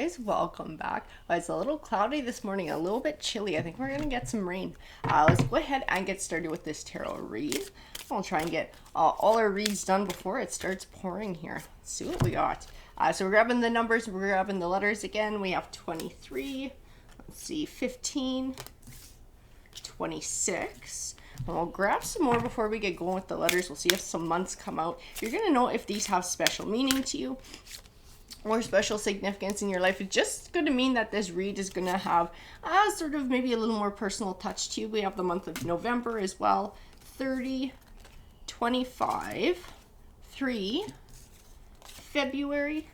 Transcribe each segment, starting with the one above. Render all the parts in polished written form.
guys, welcome back. It's a little cloudy this morning, a little bit chilly. I think we're gonna get some rain. Let's go ahead and get started with this tarot read. I'll try and get all our reads done before it starts pouring here. Let's see what we got. So we're grabbing the numbers, we're grabbing the letters again. We have 23, let's see, 15, 26. And we'll grab some more before we get going with the letters. We'll see if some months come out. You're gonna know if these have special meaning to you or special significance in your life. It's just going to mean that this read is going to have sort of maybe a little more personal touch to you. We have the month of November as well. 30, 25, 3, February,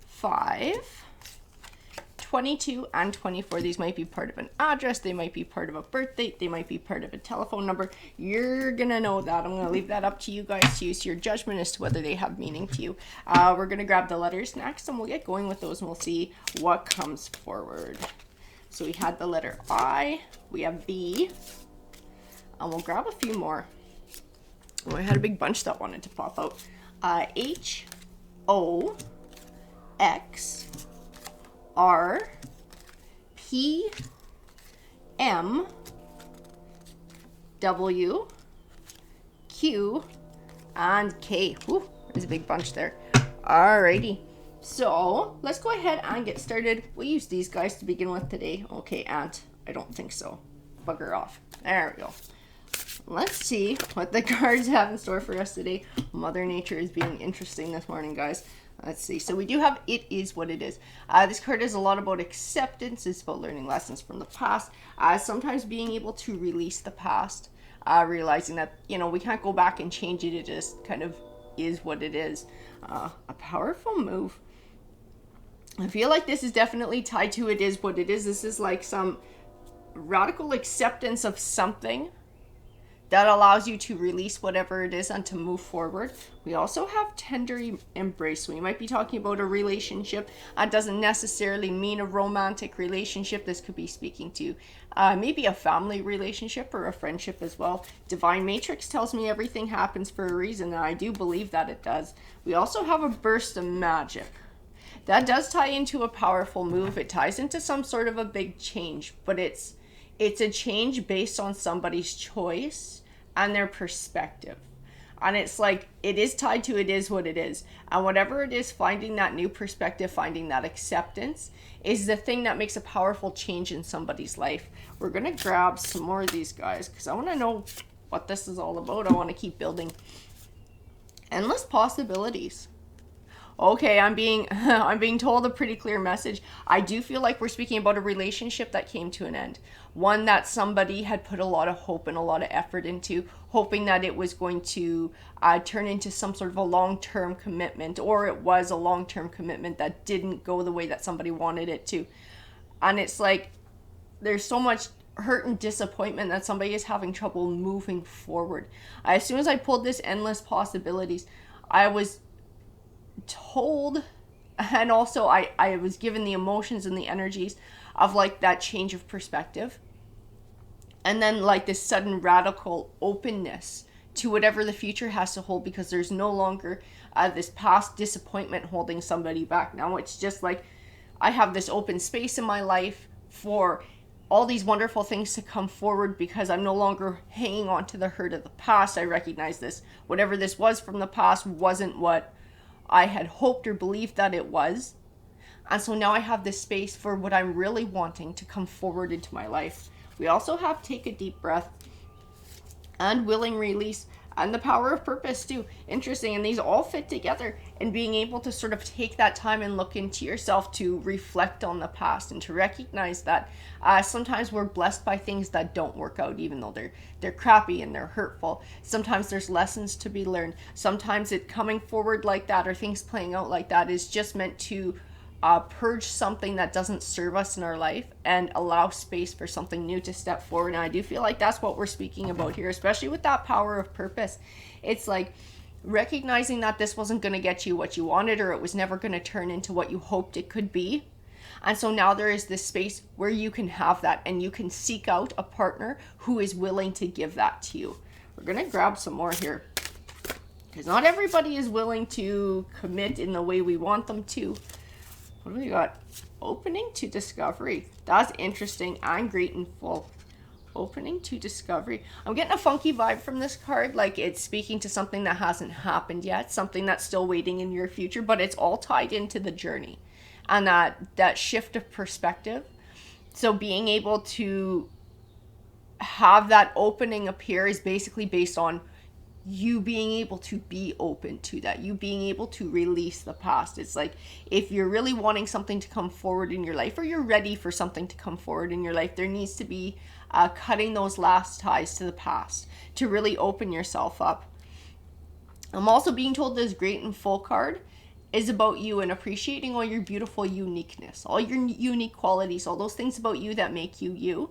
5, 22, and 24. These might be part of an address. They might be part of a birth date. They might be part of a telephone number. You're going to know that. I'm going to leave that up to you guys to use your judgment as to whether they have meaning to you. We're going to grab the letters next, and we'll get going with those, and we'll see what comes forward. So we had the letter I. We have B. And we'll grab a few more. Oh, I had a big bunch that wanted to pop out. H, O, X, R, P, M, W, Q, and K. Whew, there's a big bunch there. Alrighty. So let's go ahead and get started. We'll use these guys to begin with today. Okay, Ant. I don't think so. Bugger off. There we go. Let's see what the cards have in store for us today. Mother Nature is being interesting this morning, guys. Let's see. So we do have It Is What It Is. This card is a lot about acceptance. It's about learning lessons from the past. Sometimes being able to release the past. Realizing that, we can't go back and change it. It just kind of is what it is. A powerful move. I feel like this is definitely tied to It Is What It Is. This is like some radical acceptance of something that allows you to release whatever it is and to move forward. We also have tender embrace. So we might be talking about a relationship. That doesn't necessarily mean a romantic relationship. This could be speaking to maybe a family relationship or a friendship as well. Divine Matrix tells me everything happens for a reason, and I do believe that it does. We also have a burst of magic. That does tie into a powerful move. It ties into some sort of a big change, but it's a change based on somebody's choice and their perspective. And it's like, it is tied to It Is What It Is. And whatever it is, finding that new perspective, finding that acceptance is the thing that makes a powerful change in somebody's life. We're going to grab some more of these guys because I want to know what this is all about. I want to keep building endless possibilities. Okay, I'm being told a pretty clear message. I do feel like we're speaking about a relationship that came to an end. One that somebody had put a lot of hope and a lot of effort into, hoping that it was going to turn into some sort of a long-term commitment, or it was a long-term commitment that didn't go the way that somebody wanted it to. And it's like, there's so much hurt and disappointment that somebody is having trouble moving forward. As soon as I pulled this endless possibilities, I was told, and also I was given the emotions and the energies of like that change of perspective, and then like this sudden radical openness to whatever the future has to hold, because there's no longer this past disappointment holding somebody back. Now it's just like I have this open space in my life for all these wonderful things to come forward, because I'm no longer hanging on to the hurt of the past. I recognize this, whatever this was from the past wasn't what I had hoped or believed that it was. And so now I have this space for what I'm really wanting to come forward into my life. We also have Take a Deep Breath and Willing Release and the Power of Purpose too. Interesting. And these all fit together, and being able to sort of take that time and look into yourself to reflect on the past and to recognize that sometimes we're blessed by things that don't work out, even though they're crappy and they're hurtful. Sometimes there's lessons to be learned. Sometimes it coming forward like that, or things playing out like that, is just meant to purge something that doesn't serve us in our life and allow space for something new to step forward. And I do feel like that's what we're speaking about here, especially with that power of purpose. It's like recognizing that this wasn't going to get you what you wanted, or it was never going to turn into what you hoped it could be. And so now there is this space where you can have that, and you can seek out a partner who is willing to give that to you. We're going to grab some more here, because not everybody is willing to commit in the way we want them to. What do we got? Opening to discovery. That's interesting and great and full. Opening to discovery. I'm getting a funky vibe from this card, like it's speaking to something that hasn't happened yet, something that's still waiting in your future, but it's all tied into the journey and that shift of perspective. So being able to have that opening appear is basically based on you being able to be open to that, you being able to release the past. It's like if you're really wanting something to come forward in your life, or you're ready for something to come forward in your life, there needs to be cutting those last ties to the past to really open yourself up. I'm also being told this great and full card is about you and appreciating all your beautiful uniqueness, all your unique qualities, all those things about you that make you you.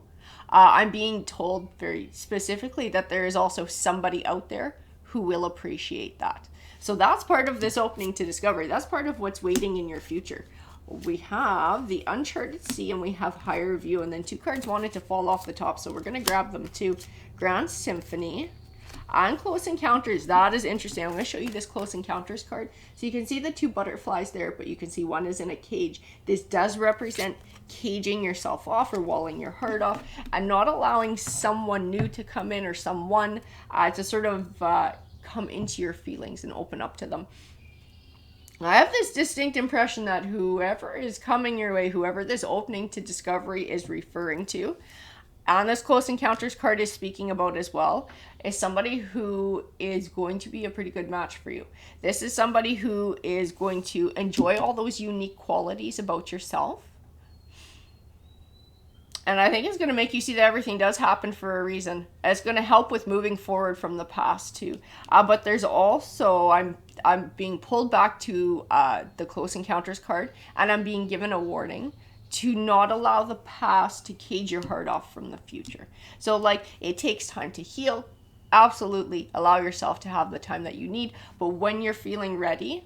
I'm being told very specifically that there is also somebody out there who will appreciate that. So that's part of this opening to discovery. That's part of what's waiting in your future. We have the Uncharted Sea and we have Higher View, and then 2 cards wanted to fall off the top, so we're going to grab them too. Grand Symphony and Close Encounters. That is interesting. I'm going to show you this Close Encounters card. So you can see the 2 butterflies there, but you can see one is in a cage. This does represent caging yourself off or walling your heart off and not allowing someone new to come in, or someone to sort of come into your feelings and open up to them. I have this distinct impression that whoever is coming your way, whoever this opening to discovery is referring to, and this Close Encounters card is speaking about as well, is somebody who is going to be a pretty good match for you. This is somebody who is going to enjoy all those unique qualities about yourself. And I think it's going to make you see that everything does happen for a reason. It's going to help with moving forward from the past too. But there's also, I'm being pulled back to the Close Encounters card, and I'm being given a warning to not allow the past to cage your heart off from the future. So like, it takes time to heal. Absolutely allow yourself to have the time that you need. But when you're feeling ready,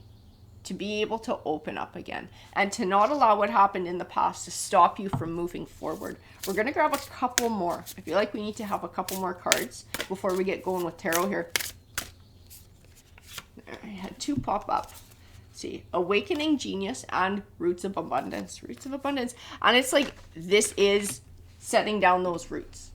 to be able to open up again and to not allow what happened in the past to stop you from moving forward. We're going to grab a couple more. I feel like we need to have a couple more cards before we get going with tarot here. I had 2 pop up. Let's see, Awakening Genius and Roots of Abundance. Roots of Abundance. And it's like, this is setting down those roots.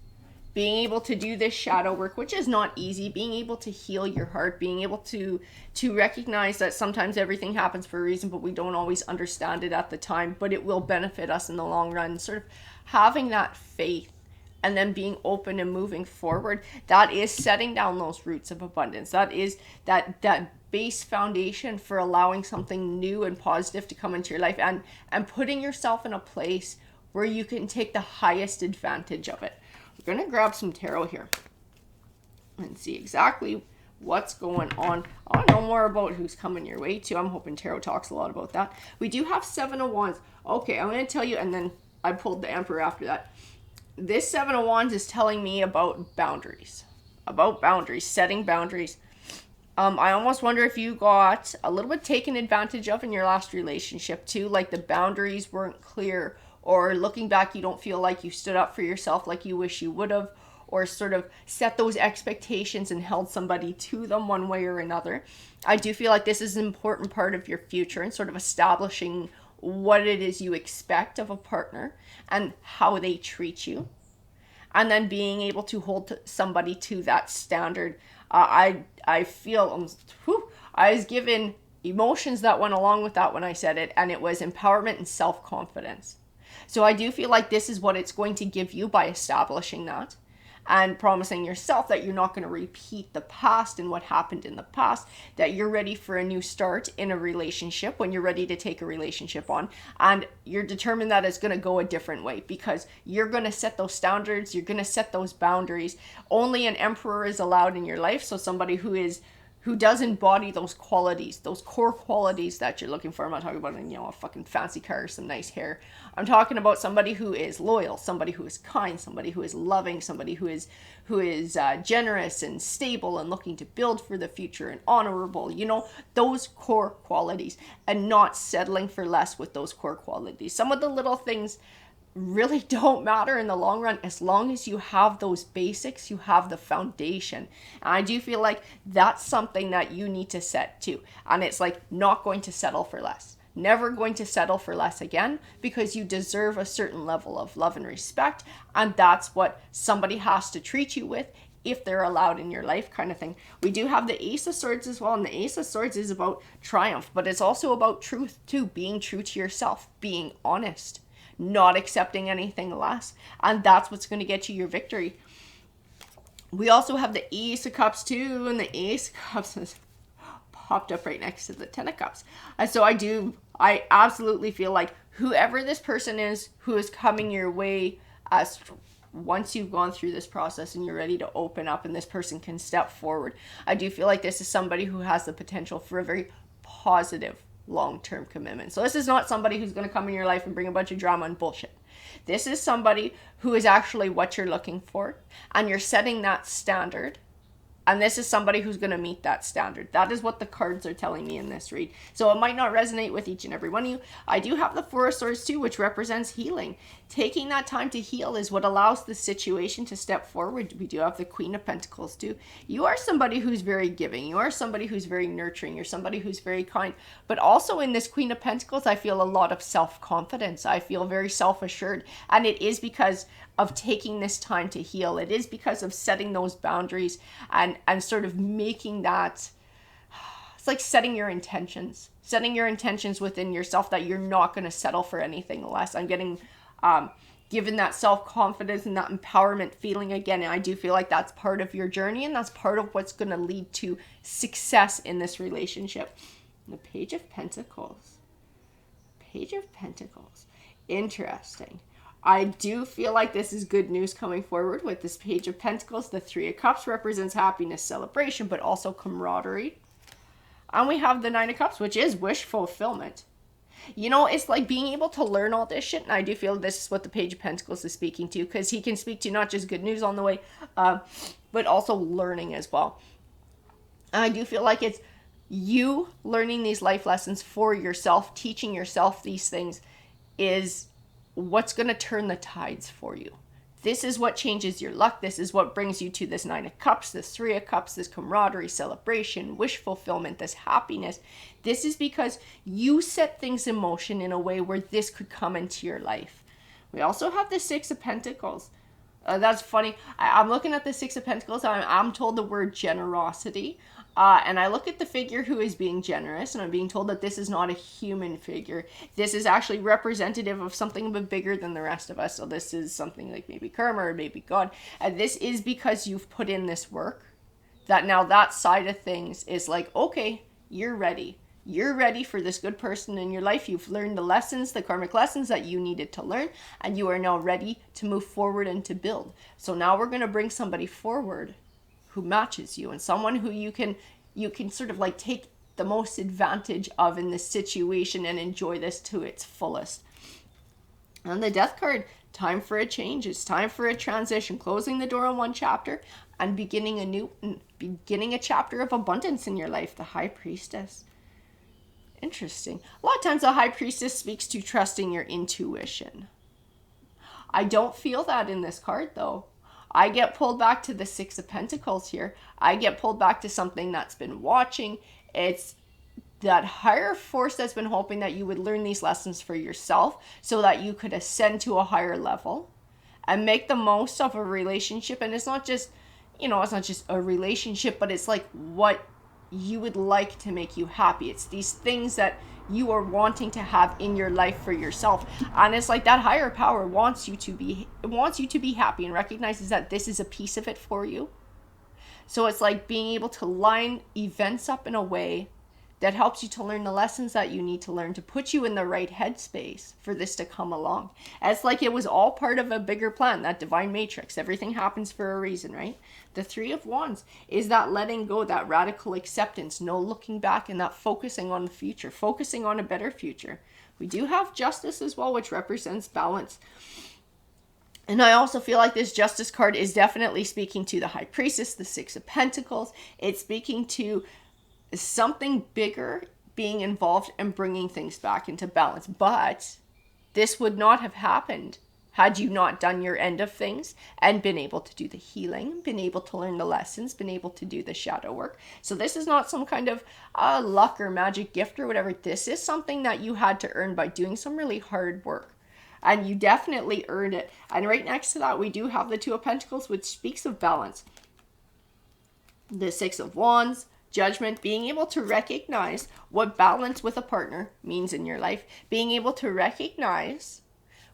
Being able to do this shadow work, which is not easy, being able to heal your heart, being able to recognize that sometimes everything happens for a reason, but we don't always understand it at the time, but it will benefit us in the long run. Sort of having that faith and then being open and moving forward, that is setting down those roots of abundance. That is that base foundation for allowing something new and positive to come into your life, and putting yourself in a place where you can take the highest advantage of it. We're going to grab some tarot here and see exactly what's going on. I want to know more about who's coming your way too. I'm hoping tarot talks a lot about that. We do have 7 of Wands. Okay, I'm going to tell you, and then I pulled the Emperor after that. This 7 of Wands is telling me about boundaries, setting boundaries. I almost wonder if you got a little bit taken advantage of in your last relationship too, like the boundaries weren't clear, or looking back, you don't feel like you stood up for yourself like you wish you would have, or sort of set those expectations and held somebody to them one way or another. I do feel like this is an important part of your future and sort of establishing what it is you expect of a partner and how they treat you. And then being able to hold somebody to that standard. I feel, I was given emotions that went along with that when I said it, and it was empowerment and self-confidence. So I do feel like this is what it's going to give you by establishing that and promising yourself that you're not going to repeat the past and what happened in the past, that you're ready for a new start in a relationship when you're ready to take a relationship on, and you're determined that it's going to go a different way because you're going to set those standards, you're going to set those boundaries. Only an Emperor is allowed in your life, so somebody who does embody those qualities, those core qualities that you're looking for. I'm not talking about, a fucking fancy car or some nice hair. I'm talking about somebody who is loyal, somebody who is kind, somebody who is loving, somebody who is generous and stable and looking to build for the future and honorable, those core qualities, and not settling for less with those core qualities. Some of the little things really don't matter in the long run as long as you have those basics, you have the foundation. And I do feel like that's something that you need to set too. And it's like not going to settle for less, never going to settle for less again, because you deserve a certain level of love and respect, and that's what somebody has to treat you with if they're allowed in your life, kind of thing. We do have the Ace of Swords as well, and the Ace of Swords is about triumph, but it's also about truth too, being true to yourself, being honest, not accepting anything less, and that's what's going to get you your victory. We also have the Ace of Cups too, and the Ace of Cups is popped up right next to the Ten of Cups. And so I absolutely feel like whoever this person is who is coming your way, as once you've gone through this process and you're ready to open up and this person can step forward, I do feel like this is somebody who has the potential for a very positive long-term commitment. So this is not somebody who's going to come in your life and bring a bunch of drama and bullshit. This is somebody who is actually what you're looking for, and you're setting that standard. And this is somebody who's going to meet that standard. That is what the cards are telling me in this read. So it might not resonate with each and every one of you. I do have the Four of Swords too, which represents healing. Taking that time to heal is what allows the situation to step forward. We do have the Queen of Pentacles too. You are somebody who's very giving. You are somebody who's very nurturing. You're somebody who's very kind. But also in this Queen of Pentacles, I feel a lot of self-confidence. I feel very self-assured. And it is because of taking this time to heal. It is because of setting those boundaries and sort of making that, it's like setting your intentions within yourself that you're not going to settle for anything less. I'm getting given that self-confidence and that empowerment feeling again. And I do feel like that's part of your journey, and that's part of what's going to lead to success in this relationship. The Page of Pentacles. Page of Pentacles. Interesting. I do feel like this is good news coming forward with this Page of Pentacles. The Three of Cups represents happiness, celebration, but also camaraderie. And we have the Nine of Cups, which is wish fulfillment. You know, it's like being able to learn all this shit. And I do feel this is what the Page of Pentacles is speaking to, because he can speak to not just good news on the way, but also learning as well. And I do feel like it's you learning these life lessons for yourself, teaching yourself these things is what's going to turn the tides for you. This is what changes your luck. This is what brings you to this Nine of Cups, this Three of Cups, this camaraderie, celebration, wish fulfillment, this happiness. This is because you set things in motion in a way where this could come into your life. We also have the Six of Pentacles. That's funny. I'm looking at the Six of Pentacles. I'm told the word generosity. And I look at the figure who is being generous, and I'm being told that this is not a human figure. This is actually representative of something a bit bigger than the rest of us. So this is something like maybe karma or maybe God. And this is because you've put in this work, that now that side of things is like, okay, you're ready. You're ready for this good person in your life. You've learned the lessons, the karmic lessons that you needed to learn, and you are now ready to move forward and to build. So now we're going to bring somebody forward who matches you, and someone who you can sort of like take the most advantage of in this situation and enjoy this to its fullest. And the Death card, time for a change. It's time for a transition, closing the door on one chapter and beginning a chapter of abundance in your life. The High Priestess. Interesting. A lot of times the High Priestess speaks to trusting your intuition. I don't feel that in this card though. I get pulled back to the Six of Pentacles here. I get pulled back to something that's been watching. It's that higher force that's been hoping that you would learn these lessons for yourself so that you could ascend to a higher level and make the most of a relationship. And it's not just, it's not just a relationship, but it's like what you would like to make you happy. It's these things that you are wanting to have in your life for yourself. And it's like that higher power wants you to be happy and recognizes that this is a piece of it for you. So it's like being able to line events up in a way that helps you to learn the lessons that you need to learn to put you in the right headspace for this to come along. It's like it was all part of a bigger plan, that divine matrix. Everything happens for a reason, right? The Three of Wands is that letting go, that radical acceptance, no looking back, and that focusing on the future, focusing on a better future. We do have Justice as well, which represents balance. And I also feel like this Justice card is definitely speaking to the High Priestess, the Six of Pentacles. It's speaking to something bigger being involved and bringing things back into balance. But this would not have happened had you not done your end of things and been able to do the healing, been able to learn the lessons, been able to do the shadow work. So this is not some kind of luck or magic gift or whatever. This is something that you had to earn by doing some really hard work. And you definitely earned it. And right next to that, we do have the Two of Pentacles, which speaks of balance. The Six of Wands, Judgment, being able to recognize what balance with a partner means in your life, being able to recognize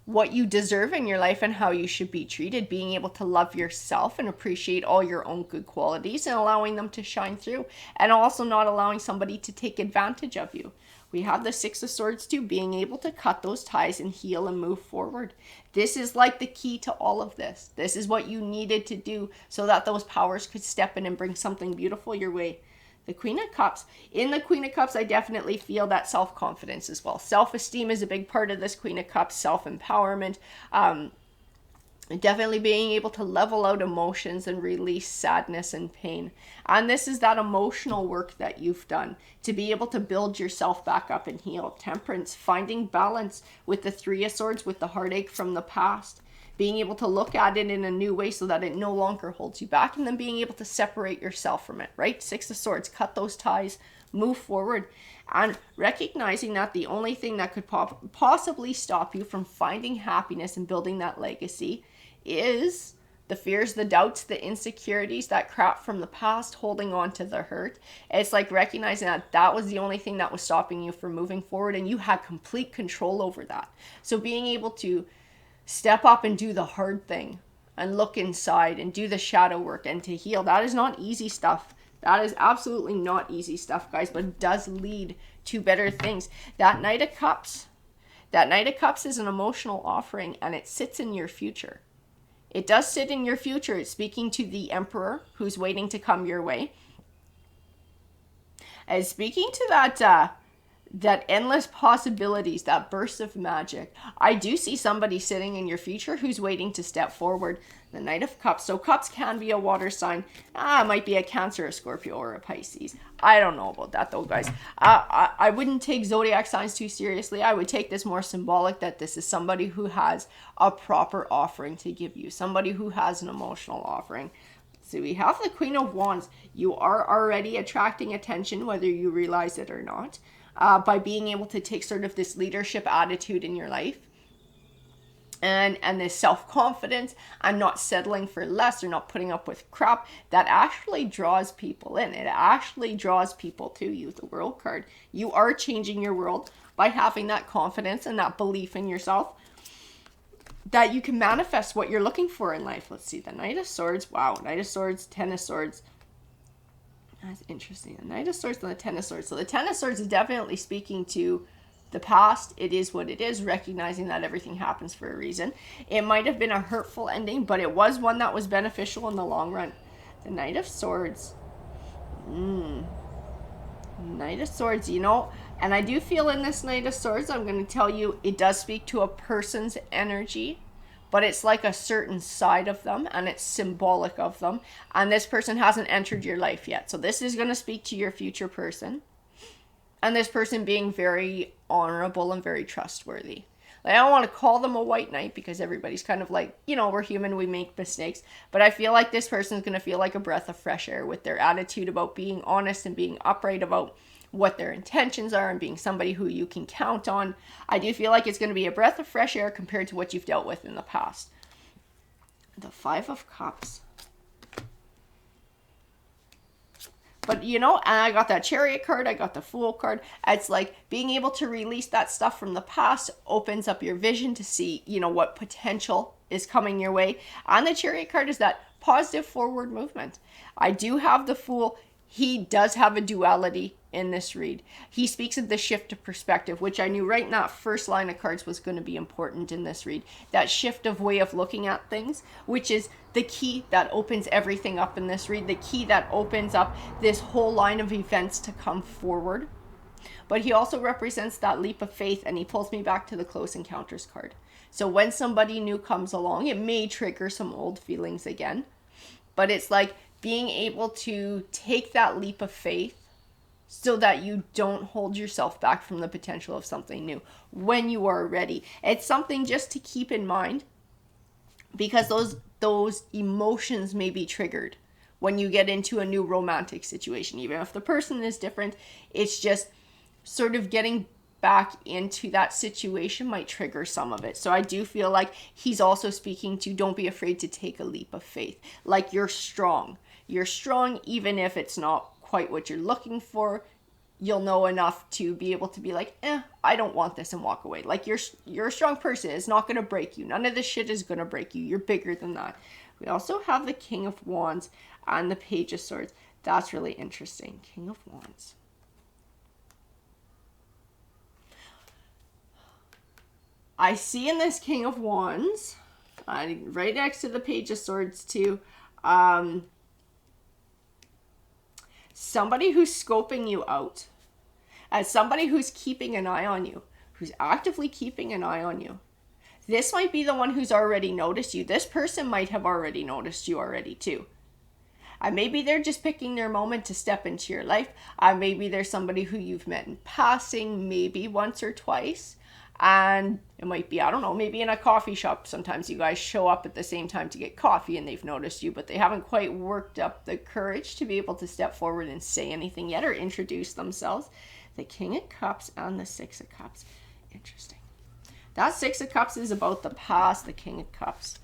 what you deserve in your life and how you should be treated, being able to love yourself and appreciate all your own good qualities and allowing them to shine through, and also not allowing somebody to take advantage of you. We have the Six of Swords too, being able to cut those ties and heal and move forward. This is like the key to all of this. This is what you needed to do so that those powers could step in and bring something beautiful your way. The Queen of Cups. In the Queen of Cups, I definitely feel that self-confidence as well. Self-esteem is a big part of this Queen of Cups. Self-empowerment. Definitely being able to level out emotions and release sadness and pain. And this is that emotional work that you've done to be able to build yourself back up and heal. Temperance. Finding balance with the Three of Swords, with the heartache from the past. Being able to look at it in a new way so that it no longer holds you back, and then being able to separate yourself from it, right? Six of Swords, cut those ties, move forward, and recognizing that the only thing that could possibly stop you from finding happiness and building that legacy is the fears, the doubts, the insecurities, that crap from the past, holding on to the hurt. It's like recognizing that that was the only thing that was stopping you from moving forward, and you had complete control over that. So being able to step up and do the hard thing and look inside and do the shadow work and to heal. That is not easy stuff. That is absolutely not easy stuff, guys, but it does lead to better things. That Knight of Cups is an emotional offering, and it sits in your future. It does sit in your future. It's speaking to the Emperor who's waiting to come your way. And speaking to that endless possibilities, that burst of magic. I do see somebody sitting in your future who's waiting to step forward. The Knight of Cups. So cups can be a water sign. It might be a Cancer, a Scorpio, or a Pisces. I don't know about that though, guys. I wouldn't take zodiac signs too seriously. I would take this more symbolic, that this is somebody who has a proper offering to give you. Somebody who has an emotional offering. So we have the Queen of Wands. You are already attracting attention, whether you realize it or not. By being able to take sort of this leadership attitude in your life, and this self-confidence, and not settling for less or not putting up with crap, that actually draws people in. It actually draws people to you, the World card. You are changing your world by having that confidence and that belief in yourself that you can manifest what you're looking for in life. Let's see, the Knight of Swords. Wow, Knight of Swords, Ten of Swords. That's interesting. The Knight of Swords and the Ten of Swords. So the Ten of Swords is definitely speaking to the past. It is what it is, recognizing that everything happens for a reason. It might have been a hurtful ending, but it was one that was beneficial in the long run. The Knight of Swords. Knight of Swords, you know, and I do feel in this Knight of Swords, I'm going to tell you, it does speak to a person's energy. But it's like a certain side of them, and it's symbolic of them. And this person hasn't entered your life yet. So this is going to speak to your future person. And this person being very honorable and very trustworthy. Like, I don't want to call them a white knight, because everybody's kind of like, you know, we're human, we make mistakes. But I feel like this person's going to feel like a breath of fresh air with their attitude about being honest and being upright about what their intentions are, and being somebody who you can count on. I do feel like it's going to be a breath of fresh air compared to what you've dealt with in the past. The Five of Cups. But, you know, and I got that Chariot card, I got the Fool card. It's like being able to release that stuff from the past opens up your vision to see, you know, what potential is coming your way. And the Chariot card is that positive forward movement. I do have the Fool. He does have a duality in this read. He speaks of the shift of perspective, which I knew right in that first line of cards was going to be important in this read. That shift of way of looking at things, which is the key that opens everything up in this read. The key that opens up this whole line of events to come forward. But he also represents that leap of faith, and he pulls me back to the Close Encounters card. So when somebody new comes along, it may trigger some old feelings again. But it's like being able to take that leap of faith so that you don't hold yourself back from the potential of something new when you are ready. It's something just to keep in mind because those emotions may be triggered when you get into a new romantic situation. Even if the person is different, it's just sort of getting back into that situation might trigger some of it. So I do feel like he's also speaking to, don't be afraid to take a leap of faith. Like, you're strong. You're strong even if it's not quite what you're looking for. You'll know enough to be able to be like, I don't want this, and walk away. Like, you're a strong person. It's not going to break you. None of this shit is going to break you. You're bigger than that. We also have the King of Wands and the Page of Swords. That's really interesting. King of Wands. I see in this King of Wands, right next to the Page of Swords too, somebody who's scoping you out, as somebody who's keeping an eye on you, who's actively keeping an eye on you. This might be the one who's already noticed you. This person might have already noticed you already too. And maybe they're just picking their moment to step into your life. Maybe there's somebody who you've met in passing, maybe once or twice. And it might be, I don't know, maybe in a coffee shop. Sometimes you guys show up at the same time to get coffee and they've noticed you, but they haven't quite worked up the courage to be able to step forward and say anything yet or introduce themselves. The King of Cups and the Six of Cups. Interesting. That Six of Cups is about the past, the King of Cups.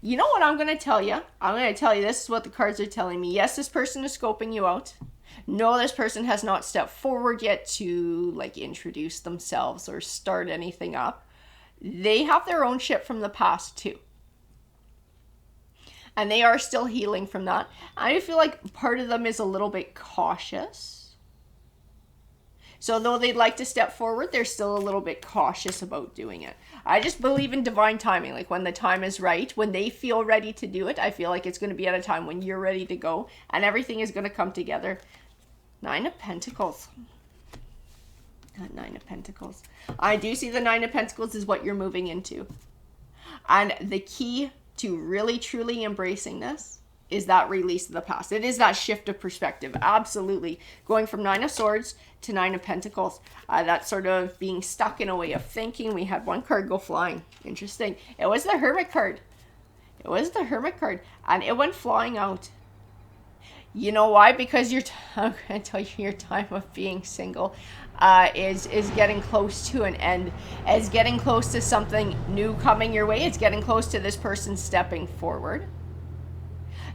You know what I'm going to tell you? I'm going to tell you, this is what the cards are telling me. Yes, this person is scoping you out. No, this person has not stepped forward yet to like introduce themselves or start anything up. They have their own shit from the past too. And they are still healing from that. I feel like part of them is a little bit cautious. So though they'd like to step forward, they're still a little bit cautious about doing it. I just believe in divine timing. Like, when the time is right, when they feel ready to do it, I feel like it's going to be at a time when you're ready to go and everything is going to come together. Nine of Pentacles. That Nine of Pentacles. I do see the Nine of Pentacles is what you're moving into. And the key to really, truly embracing this is that release of the past. It is that shift of perspective. Absolutely. Going from Nine of Swords to Nine of Pentacles. That sort of being stuck in a way of thinking. We had one card go flying. Interesting. It was the Hermit card. It was the Hermit card. And it went flying out. You know why? Because I'm going to tell you, your time of being single is getting close to an end. It's getting close to something new coming your way. It's getting close to this person stepping forward.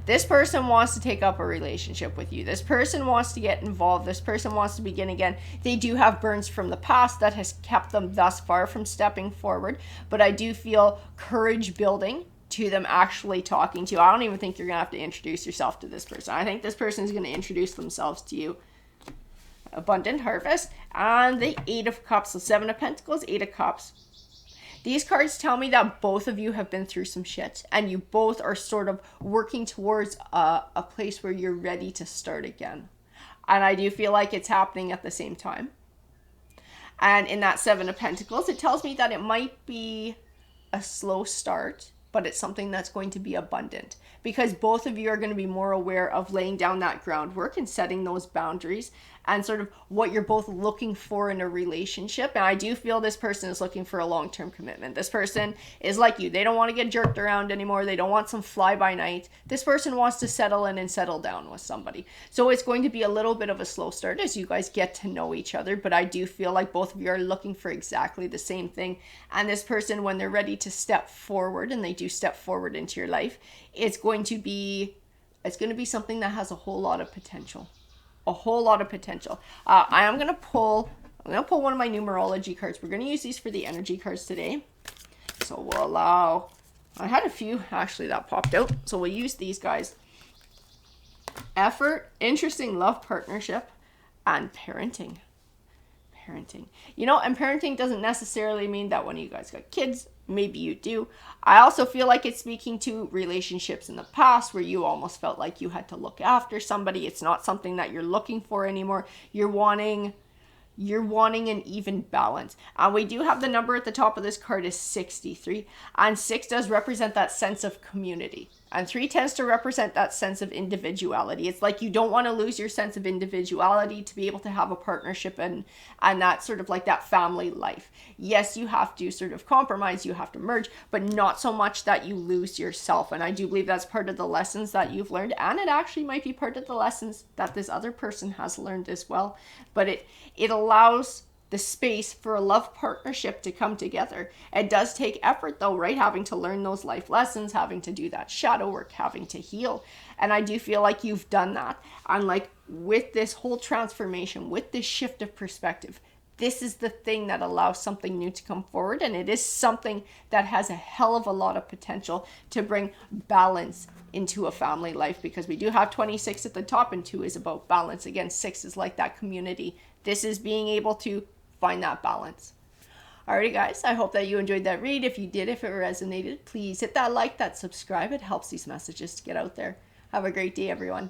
This person wants to take up a relationship with you. This person wants to get involved. This person wants to begin again. They do have burns from the past that has kept them thus far from stepping forward. But I do feel courage building to them actually talking to you. I don't even think you're going to have to introduce yourself to this person. I think this person is going to introduce themselves to you. Abundant harvest. And the Eight of Cups. So Seven of Pentacles, Eight of Cups. These cards tell me that both of you have been through some shit and you both are sort of working towards a place where you're ready to start again. And I do feel like it's happening at the same time. And in that Seven of Pentacles, it tells me that it might be a slow start, but it's something that's going to be abundant because both of you are going to be more aware of laying down that groundwork and setting those boundaries and sort of what you're both looking for in a relationship. And I do feel this person is looking for a long-term commitment. This person is like you. They don't want to get jerked around anymore. They don't want some fly-by-night. This person wants to settle in and settle down with somebody. So it's going to be a little bit of a slow start as you guys get to know each other. But I do feel like both of you are looking for exactly the same thing. And this person, when they're ready to step forward, and they do step forward into your life, it's going to be something that has a whole lot of potential. A whole lot of potential. I'm going to pull one of my numerology cards. We're going to use these for the energy cards today. So we'll allow, I had a few actually that popped out. So we'll use these guys. Effort, interesting, love, partnership, and parenting. Parenting. You know, and parenting doesn't necessarily mean that when you guys got kids, maybe you do. I also feel like it's speaking to relationships in the past where you almost felt like you had to look after somebody. It's not something that you're looking for anymore. You're wanting an even balance. And we do have the number at the top of this card is 63. And 6 does represent that sense of community. And 3 tends to represent that sense of individuality. It's like you don't want to lose your sense of individuality to be able to have a partnership and that sort of like that family life. Yes, you have to sort of compromise, you have to merge, but not so much that you lose yourself. And I do believe that's part of the lessons that you've learned, and it actually might be part of the lessons that this other person has learned as well. But it allows the space for a love partnership to come together. It does take effort though, right? Having to learn those life lessons, having to do that shadow work, having to heal. And I do feel like you've done that. And like with this whole transformation, with this shift of perspective, this is the thing that allows something new to come forward. And it is something that has a hell of a lot of potential to bring balance into a family life, because we do have 26 at the top and 2 is about balance. Again, 6 is like that community. This is being able to find that balance. Alrighty guys, I hope that you enjoyed that read. If you did, if it resonated, please hit that like, that subscribe. It helps these messages to get out there. Have a great day, everyone.